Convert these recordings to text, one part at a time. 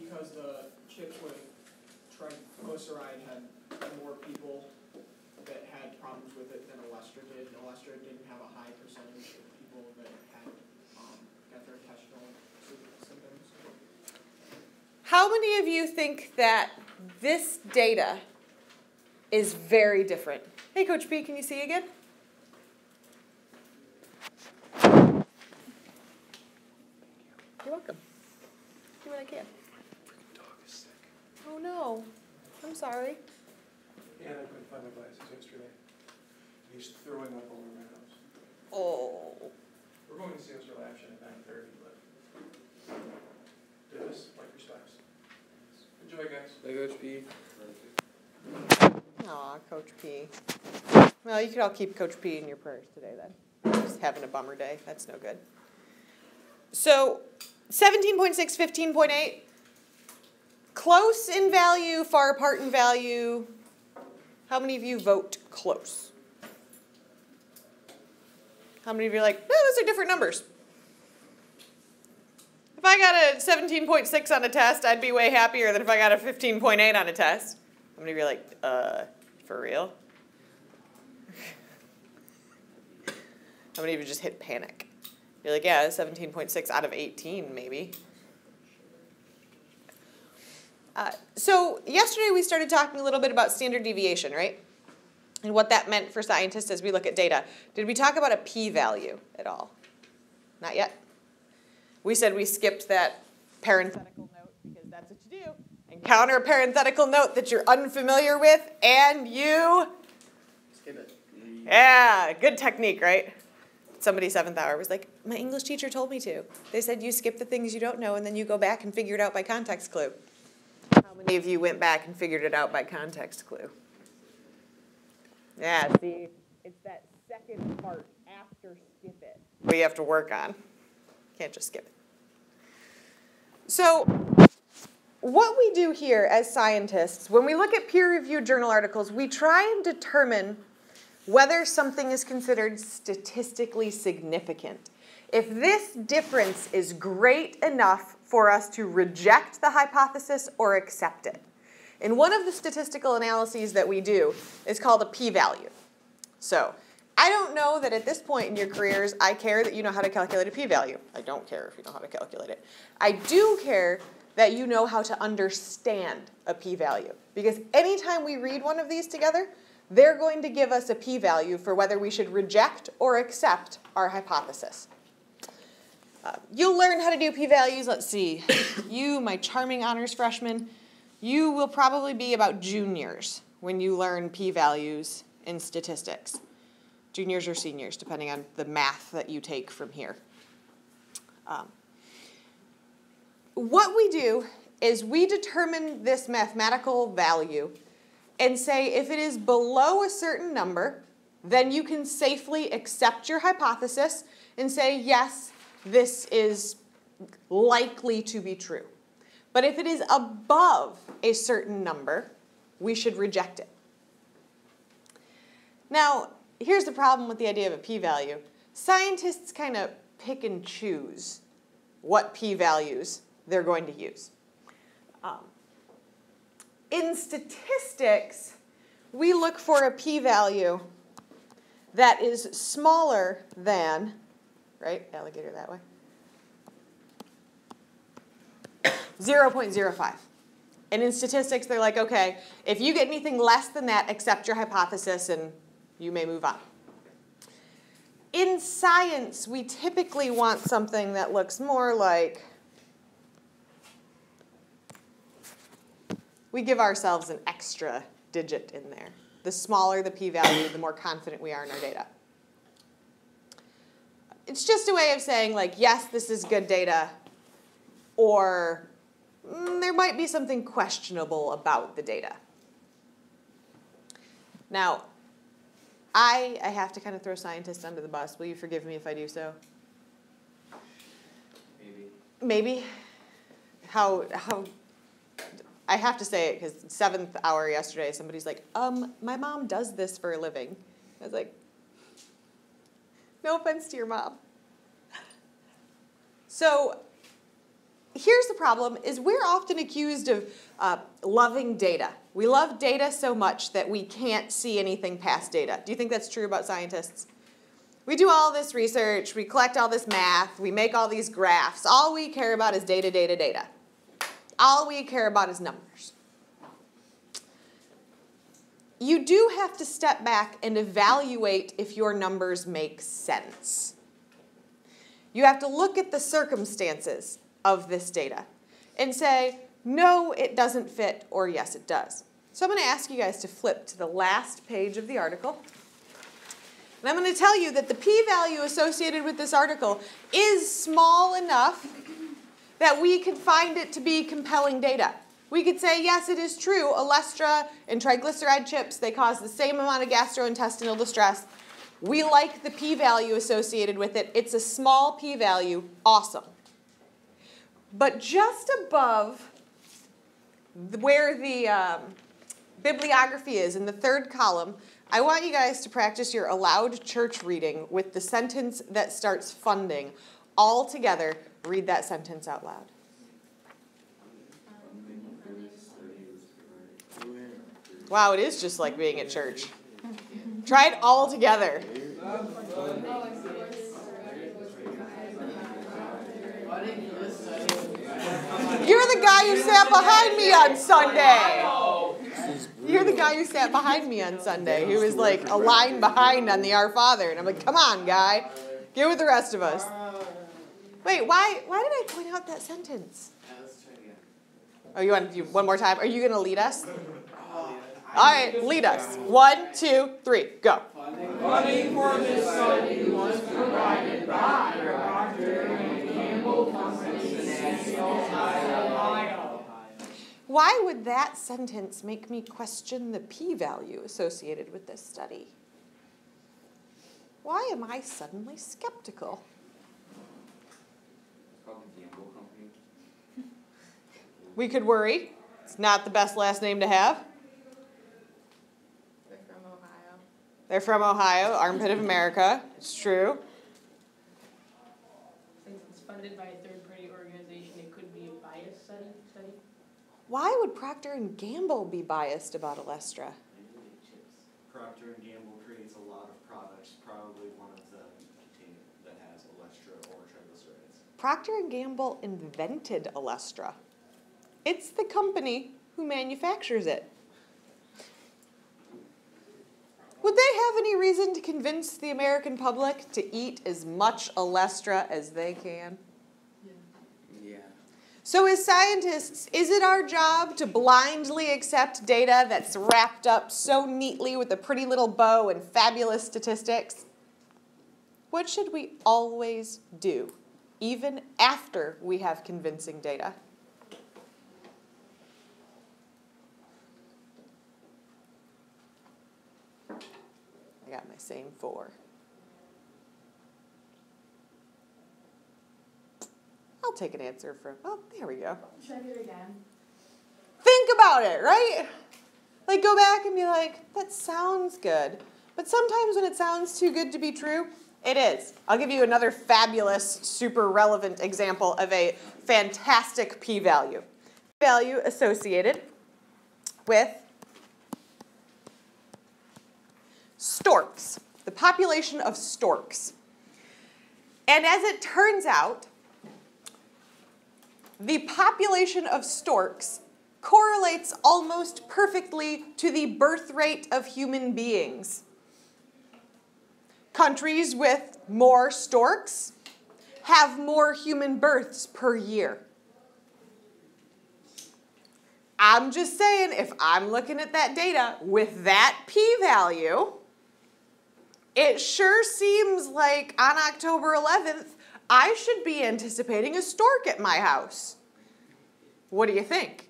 because the chips with triglyceride had more people that had problems with it than Olestra did. And Olestra didn't have a high percentage of people that had gastrointestinal symptoms. How many of you think that this data is very different? Hey, Coach P, can you see again? You're welcome. Do what I can. Freaking dog is sick. Oh no, I'm sorry. And I couldn't find my glasses yesterday. He's throwing up all over my house. Oh. We're going to see Mr. Lapshin at 9:30, but do this like your steps. Enjoy, guys. Hey, Coach P. Aw, Coach P. Well, you could all keep Coach P in your prayers today then. Just having a bummer day. That's no good. So, 17.6, 15.8. Close in value, far apart in value. How many of you vote close? How many of you are like, no, those are different numbers? If I got a 17.6 on a test, I'd be way happier than if I got a 15.8 on a test. How many of you are like, for real? How many of you just hit panic? You're like, yeah, 17.6 out of 18, maybe. So yesterday we started talking a little bit about standard deviation, right? And what that meant for scientists as we look at data. Did we talk about a p-value at all? Not yet. We said we skipped that parenthetical note because that's what you do. Encounter a parenthetical note that you're unfamiliar with, and you Skip it. Yeah, good technique, right? Somebody 7th hour was like, my English teacher told me to. They said you skip the things you don't know and then you go back and figure it out by context clue. How many of you went back and figured it out by context clue? Yeah, see, it's that second part after skip it where you have to work on. Can't just skip it. So what we do here as scientists, when we look at peer-reviewed journal articles, we try and determine whether something is considered statistically significant. If this difference is great enough for us to reject the hypothesis or accept it. And one of the statistical analyses that we do is called a p-value. So I don't know that at this point in your careers I care that you know how to calculate a p-value. I don't care if you know how to calculate it. I do care that you know how to understand a p-value. Because anytime we read one of these together, they're going to give us a p-value for whether we should reject or accept our hypothesis. You'll learn how to do p-values. Let's see. You, my charming honors freshman, you will probably be about juniors when you learn p-values in statistics. Juniors or seniors, depending on the math that you take from here. What we do is we determine this mathematical value and say if it is below a certain number, then you can safely accept your hypothesis and say, yes, this is likely to be true. But if it is above a certain number, we should reject it. Now, here's the problem with the idea of a p-value. Scientists kind of pick and choose what p-values they're going to use. In statistics, we look for a p-value that is smaller than, right, alligator that way, 0.05. And in statistics, they're like, okay, if you get anything less than that, accept your hypothesis and you may move on. In science, we typically want something that looks more like, we give ourselves an extra digit in there. The smaller the p-value, the more confident we are in our data. It's just a way of saying, like, yes, this is good data, or there might be something questionable about the data. Now, I have to kind of throw scientists under the bus. Will you forgive me if I do so? Maybe. Maybe? How I have to say it because 7th hour yesterday, somebody's like, my mom does this for a living. I was like, no offense to your mom. So here's the problem, is we're often accused of loving data. We love data so much that we can't see anything past data. Do you think that's true about scientists? We do all this research, we collect all this math, we make all these graphs. All we care about is data, data, data. All we care about is numbers. You do have to step back and evaluate if your numbers make sense. You have to look at the circumstances of this data and say, no, it doesn't fit, or yes, it does. So I'm going to ask you guys to flip to the last page of the article. And I'm going to tell you that the p-value associated with this article is small enough that we could find it to be compelling data. We could say, yes, it is true, Olestra and triglyceride chips, they cause the same amount of gastrointestinal distress. We like the p-value associated with it. It's a small p-value, awesome. But just above where the bibliography is, in the third column, I want you guys to practice your allowed church reading with the sentence that starts funding. All together, read that sentence out loud. Wow, it is just like being at church. Try it all together. You're the guy who sat behind me on Sunday. You're the guy who sat behind me on Sunday, who was like a line behind on the Our Father. And I'm like, come on, guy. Get with the rest of us. Wait, why did I point out that sentence? Oh, you want to do one more time? Are you going to lead us? All right, lead us. 1, 2, 3, go. Funding for this study was provided by Procter & Gamble Company in Ohio. Why would that sentence make me question the p-value associated with this study? Why am I suddenly skeptical? We could worry. It's not the best last name to have. They're from Ohio. They're from Ohio, armpit of America. It's true. Since it's funded by a third-party organization, it could be a bias study. Why would Procter & Gamble be biased about Olestra? Procter & Gamble creates a lot of products, probably one of them that has Olestra or triglycerides. Procter & Gamble invented Olestra. It's the company who manufactures it. Would they have any reason to convince the American public to eat as much Olestra as they can? Yeah. So as scientists, is it our job to blindly accept data that's wrapped up so neatly with a pretty little bow and fabulous statistics? What should we always do, even after we have convincing data? I got my same 4. I'll take an answer from, oh, there we go. Check it again. Think about it, right? Like, go back and be like, that sounds good. But sometimes when it sounds too good to be true, it is. I'll give you another fabulous, super relevant example of a fantastic p-value. P-value associated with storks, the population of storks. And as it turns out, the population of storks correlates almost perfectly to the birth rate of human beings. Countries with more storks have more human births per year. I'm just saying, if I'm looking at that data with that p-value, it sure seems like on October 11th, I should be anticipating a stork at my house. What do you think?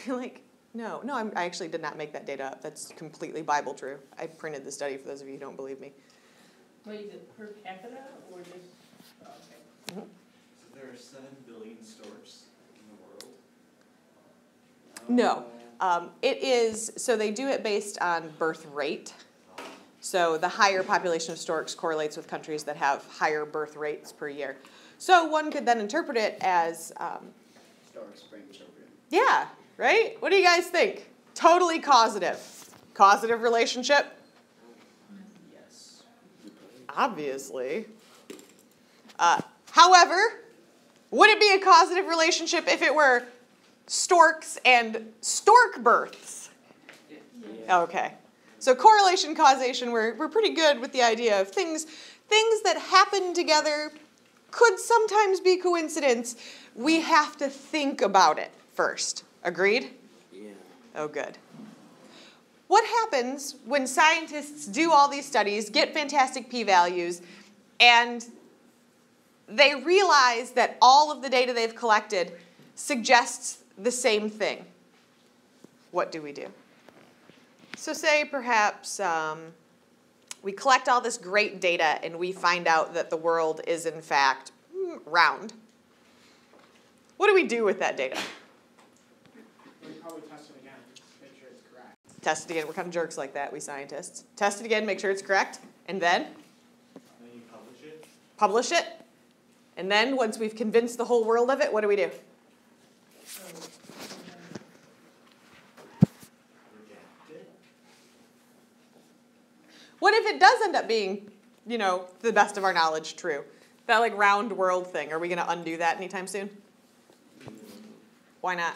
You're like, no, I actually did not make that data up. That's completely Bible true. I printed the study for those of you who don't believe me. Wait, is it per capita or just, oh, okay. So there are 7 billion storks in the world? No. It is, so they do it based on birth rate. So the higher population of storks correlates with countries that have higher birth rates per year. So one could then interpret it as, Stork spring children. yeah, right? What do you guys think? Totally causative. Causative relationship? Yes. Obviously. However, would it be a causative relationship if it were storks and stork births? Okay. So correlation, causation, we're pretty good with the idea of things that happen together could sometimes be coincidence. We have to think about it first. Agreed? Yeah. Oh, good. What happens when scientists do all these studies, get fantastic p-values, and they realize that all of the data they've collected suggests the same thing? What do we do? So say perhaps we collect all this great data and we find out that the world is in fact round. What do we do with that data? We probably test it again, make sure it's correct. Test it again. We're kind of jerks like that, we scientists. Test it again, make sure it's correct, and then And then you publish it. publish it. And then once we've convinced the whole world of it, what do we do? Reject it. What if it does end up being, you know, to the best of our knowledge, true? That like round world thing, are we going to undo that anytime soon? Why not?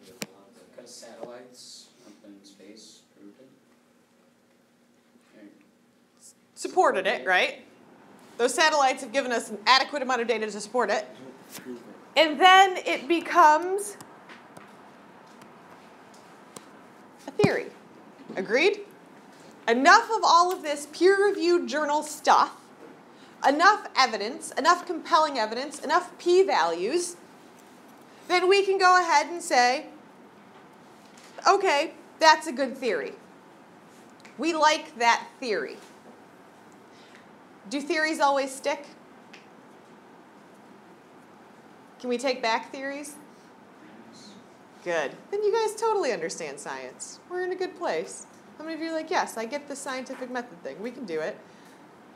We have a lot of- Because satellites up in space proved it. Okay. Supported it, right? Those satellites have given us an adequate amount of data to support it. And then it becomes a theory. Agreed? Enough of all of this peer-reviewed journal stuff, enough evidence, enough compelling evidence, enough p-values, then we can go ahead and say, okay, that's a good theory. We like that theory. Do theories always stick? Can we take back theories? Good. Then you guys totally understand science. We're in a good place. How many of you are like, yes, I get the scientific method thing. We can do it.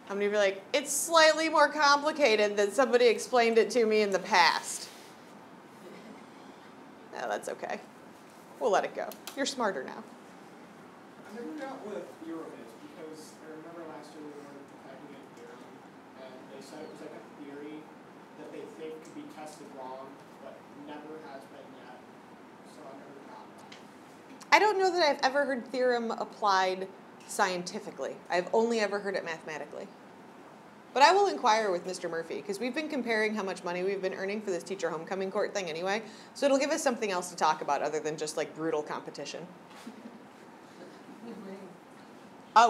How many of you are like, it's slightly more complicated than somebody explained it to me in the past? No, that's okay. We'll let it go. You're smarter now. I never got what a theorem is, because I remember last year we learned the Pythagorean theorem, and they said it was like a theory that they think could be tested wrong, but never has been yet, so I never got that. I don't know that I've ever heard theorem applied scientifically. I've only ever heard it mathematically. But I will inquire with Mr. Murphy, because we've been comparing how much money we've been earning for this teacher homecoming court thing anyway, so it'll give us something else to talk about other than just like brutal competition.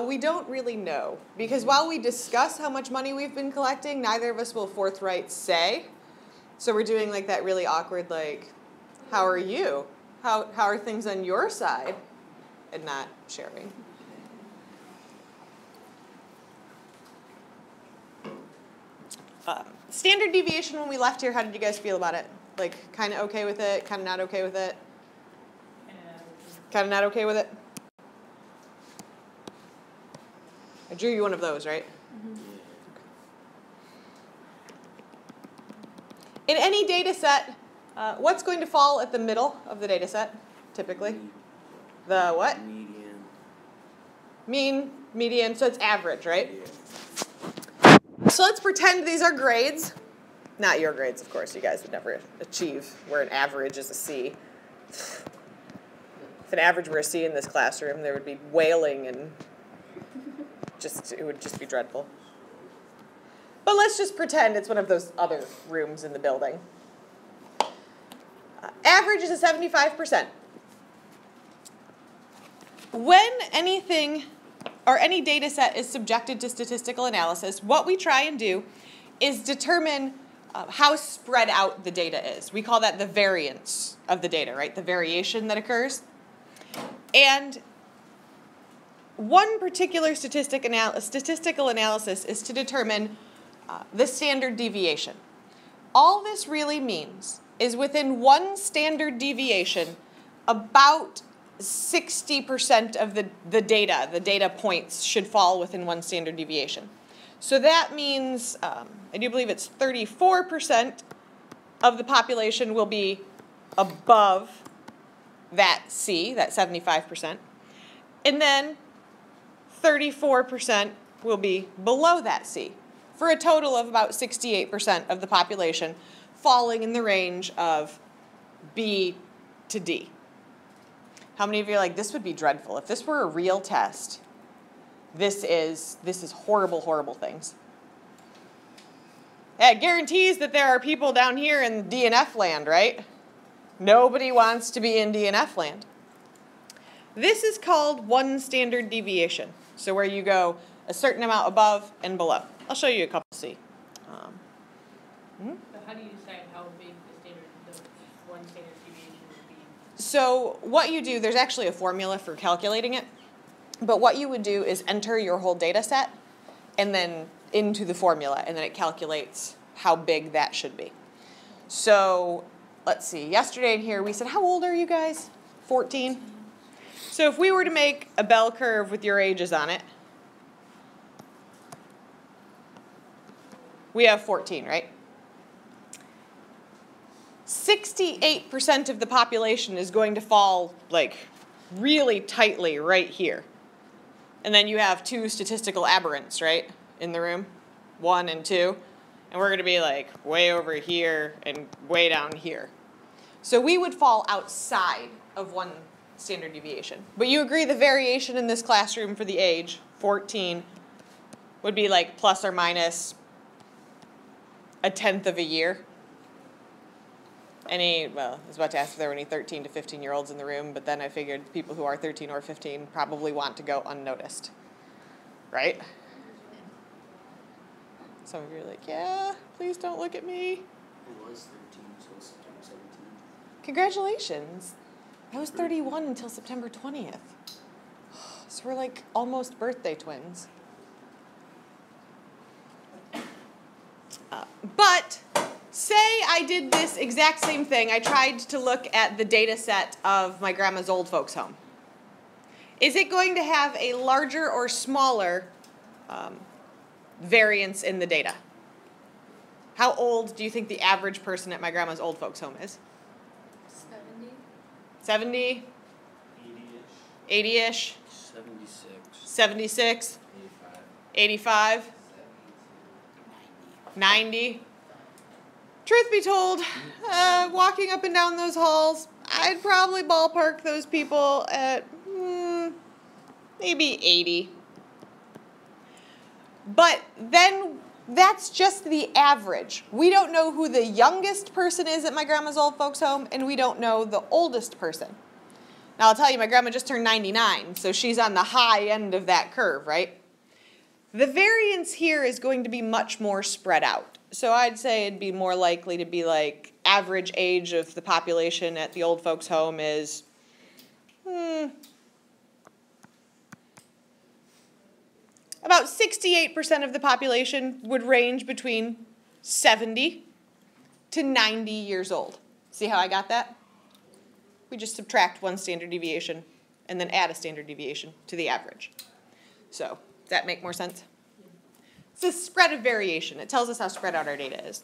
We don't really know, because while we discuss how much money we've been collecting, neither of us will forthright say. So we're doing like that really awkward like, how are you? How are things on your side? And not sharing. Standard deviation when we left here, how did you guys feel about it? Like kind of okay with it, kind of not okay with it? Kind of not okay with it? I drew you one of those, right? In any data set, what's going to fall at the middle of the data set, typically? The what? Median. Mean, median, so it's average, right? So let's pretend these are grades. Not your grades, of course. You guys would never achieve where an average is a C. If an average were a C in this classroom, there would be wailing and it would just be dreadful. But let's just pretend it's one of those other rooms in the building. Average is a 75%. When anything or any data set is subjected to statistical analysis, what we try and do is determine how spread out the data is. We call that the variance of the data, right? The variation that occurs. And one particular statistical analysis is to determine the standard deviation. All this really means is within one standard deviation, about 60% of the data points should fall within one standard deviation. So that means, I do believe it's 34% of the population will be above that C, that 75%. And then 34% will be below that C, for a total of about 68% of the population falling in the range of B to D. How many of you are like, this would be dreadful? If this were a real test, this is horrible, horrible things. Yeah, it guarantees that there are people down here in DNF land, right? Nobody wants to be in DNF land. This is called one standard deviation. So where you go a certain amount above and below. I'll show you a couple, see. So how do you decide how big the one standard deviation would be? So what you do, there's actually a formula for calculating it. But what you would do is enter your whole data set and then into the formula, and then it calculates how big that should be. So let's see, yesterday in here we said, how old are you guys? 14? So if we were to make a bell curve with your ages on it, we have 14, right? 68% of the population is going to fall like really tightly right here. And then you have two statistical aberrants, right, in the room, 1 and 2. And we're going to be like way over here and way down here. So we would fall outside of one standard deviation. But you agree the variation in this classroom for the age, 14, would be like plus or minus a tenth of a year. Well, I was about to ask if there were any 13 to 15-year-olds in the room, but then I figured people who are 13 or 15 probably want to go unnoticed, right? Some of you are like, yeah, please don't look at me. I was 13 until September 17th. Congratulations. I was 31 until September 20th. So we're like almost birthday twins. But say I did this exact same thing. I tried to look at the data set of my grandma's old folks' home. Is it going to have a larger or smaller variance in the data? How old do you think the average person at my grandma's old folks' home is? 70. 70? 80-ish. 80-ish? 76. 76? 85. 85? 90? Truth be told, walking up and down those halls, I'd probably ballpark those people at maybe 80. But then that's just the average. We don't know who the youngest person is at my grandma's old folks' home, and we don't know the oldest person. Now, I'll tell you, my grandma just turned 99, so she's on the high end of that curve, right? The variance here is going to be much more spread out. So I'd say it'd be more likely to be like average age of the population at the old folks' home is about 68% of the population would range between 70 to 90 years old. See how I got that? We just subtract one standard deviation and then add a standard deviation to the average. So, does that make more sense? It's a spread of variation. It tells us how spread out our data is.